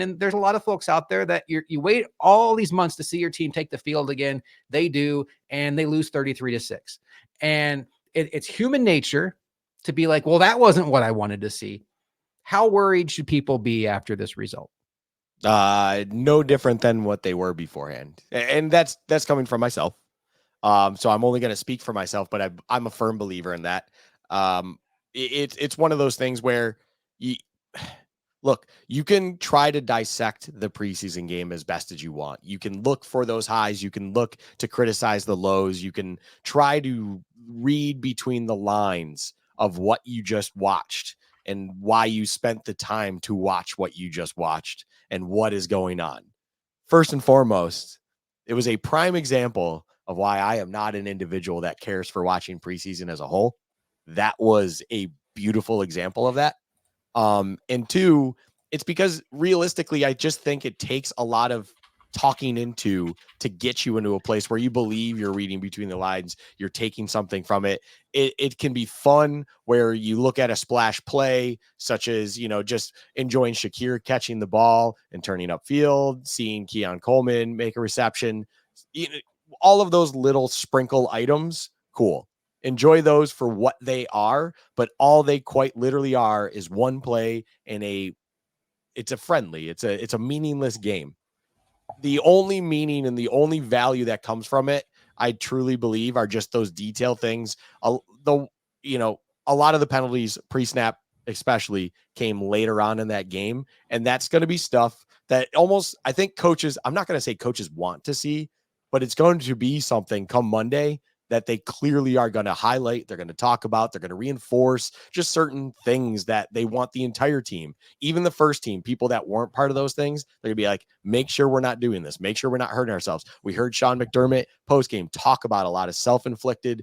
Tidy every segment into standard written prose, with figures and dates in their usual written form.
And there's a lot of folks out there that you wait all these months to see your team take the field again. They do, and they lose 33-6. And it's human nature to be like, well, that wasn't what I wanted to see. How worried should people be after this result? No different than what they were beforehand. And that's coming from myself. So I'm only going to speak for myself, but I'm a firm believer in that. It's one of those things where you look, you can try to dissect the preseason game as best as you want. You can look for those highs. You can look to criticize the lows. You can try to read between the lines of what you just watched and why you spent the time to watch what you just watched and what is going on. First and foremost, it was a prime example of why I am not an individual that cares for watching preseason as a whole. That was a beautiful example of that. And two, it's because realistically, I just think it takes a lot of talking into to get you into a place where you believe you're reading between the lines, you're taking something from it. It can be fun where you look at a splash play, such as, just enjoying Shakir catching the ball and turning upfield, seeing Keon Coleman make a reception, all of those little sprinkle items. Cool. Enjoy those for what they are, but all they quite literally are is one play and it's a meaningless game. The only meaning and the only value that comes from it, I truly believe, are just those detail things. A lot of the penalties pre-snap especially came later on in that game, and that's going to be stuff that almost, I think coaches, I'm not going to say coaches want to see, but it's going to be something come Monday that they clearly are going to highlight. They're going to talk about, they're going to reinforce just certain things that they want the entire team, even the first team, people that weren't part of those things. They're going to be like, make sure we're not doing this. Make sure we're not hurting ourselves. We heard Sean McDermott post-game talk about a lot of self-inflicted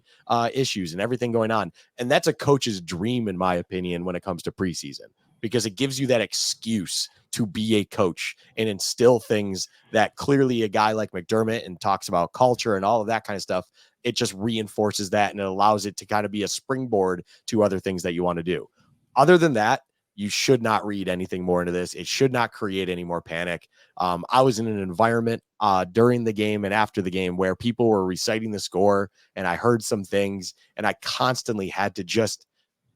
issues and everything going on. And that's a coach's dream, in my opinion, when it comes to preseason, because it gives you that excuse to be a coach and instill things that clearly a guy like McDermott and talks about culture and all of that kind of stuff. It just reinforces that and it allows it to kind of be a springboard to other things that you want to do. Other than that, you should not read anything more into this. It should not create any more panic. I was in an environment during the game and after the game where people were reciting the score, and I heard some things, and I constantly had to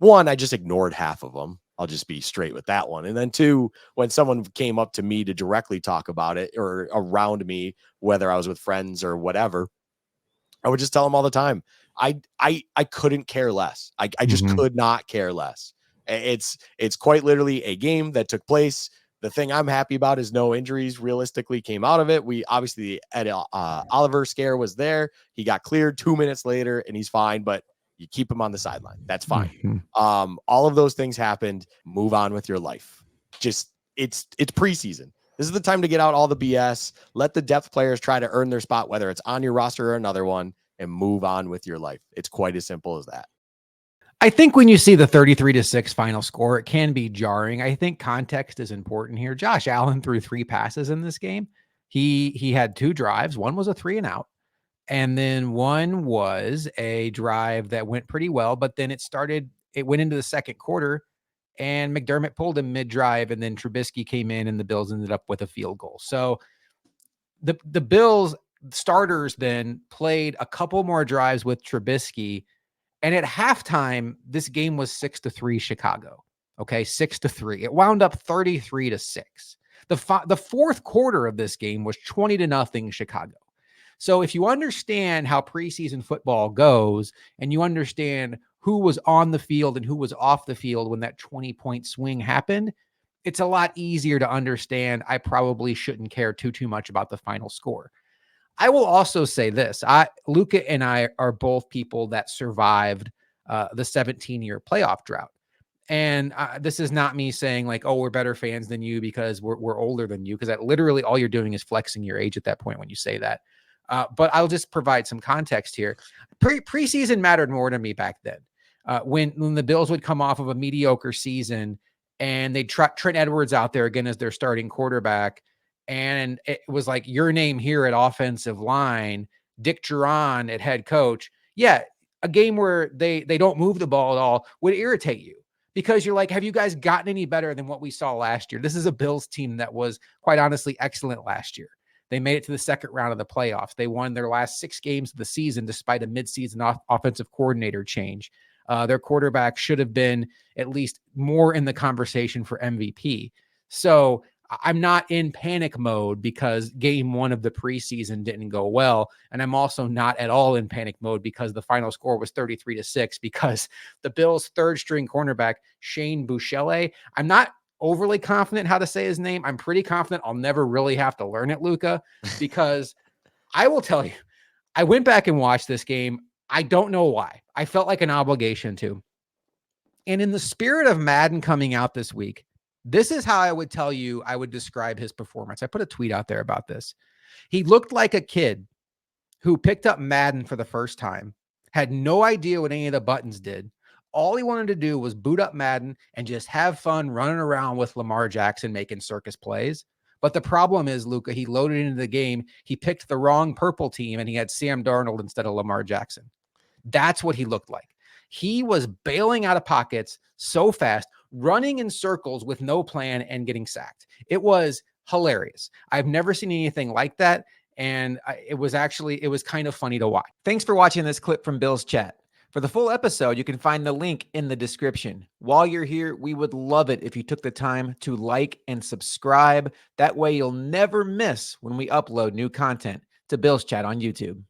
I just ignored half of them. I'll just be straight with that one. And then two, when someone came up to me to directly talk about it or around me, whether I was with friends or whatever, I would just tell them all the time. I couldn't care less. I just could not care less. It's quite literally a game that took place. The thing I'm happy about is no injuries realistically came out of it. We obviously Oliver scare was there. He got cleared 2 minutes later and he's fine, but you keep him on the sideline. That's fine. All of those things happened. Move on with your life. Just it's preseason. This is the time to get out all the BS. Let the depth players try to earn their spot, whether it's on your roster or another one, and move on with your life. It's quite as simple as that. I think when you see the 33-6 final score, it can be jarring. I think context is important here. Josh Allen threw 3 passes in this game. He had 2 drives. One was a 3 and out. And then one was a drive that went pretty well, but then it went into the second quarter and McDermott pulled him mid-drive, and then Trubisky came in and the Bills ended up with a field goal. So the Bills starters then played a couple more drives with Trubisky, and at halftime, this game was 6-3 Chicago. Okay, 6-3. It wound up 33-6. The fourth quarter of this game was 20-0 Chicago. So if you understand how preseason football goes and you understand who was on the field and who was off the field when that 20-point swing happened, it's a lot easier to understand. I probably shouldn't care too much about the final score. I will also say this. Luka and I are both people that survived the 17-year playoff drought. And this is not me saying like, oh, we're better fans than you because we're older than you, because that literally all you're doing is flexing your age at that point when you say that. But I'll just provide some context here. Preseason mattered more to me back then. When the Bills would come off of a mediocre season and they'd Trent Edwards out there again as their starting quarterback, and it was like your name here at offensive line, Dick Duran at head coach. Yeah, a game where they don't move the ball at all would irritate you because you're like, have you guys gotten any better than what we saw last year? This is a Bills team that was quite honestly excellent last year. They made it to the second round of the playoffs. They won their last 6 games of the season despite a midseason offensive coordinator change. Their quarterback should have been at least more in the conversation for MVP. So I'm not in panic mode because game 1 of the preseason didn't go well. And I'm also not at all in panic mode because the final score was 33-6 because the Bills' third string cornerback, Shane Buechele, I'm not overly confident how to say his name. I'm pretty confident I'll never really have to learn it, Luka, because I will tell you, I went back and watched this game. I don't know why. I felt like an obligation to. And in the spirit of Madden coming out this week, this is how I would tell you I would describe his performance. I put a tweet out there about this. He looked like a kid who picked up Madden for the first time, had no idea what any of the buttons did. All he wanted to do was boot up Madden and just have fun running around with Lamar Jackson making circus plays. But the problem is, Luka, he loaded into the game. He picked the wrong purple team and he had Sam Darnold instead of Lamar Jackson. That's what he looked like. He was bailing out of pockets so fast, running in circles with no plan and getting sacked. It was hilarious. I've never seen anything like that. And it was kind of funny to watch. Thanks for watching this clip from Bill's Chat. For the full episode, you can find the link in the description. While you're here, we would love it if you took the time to like and subscribe. That way you'll never miss when we upload new content to Bill's Chat on YouTube.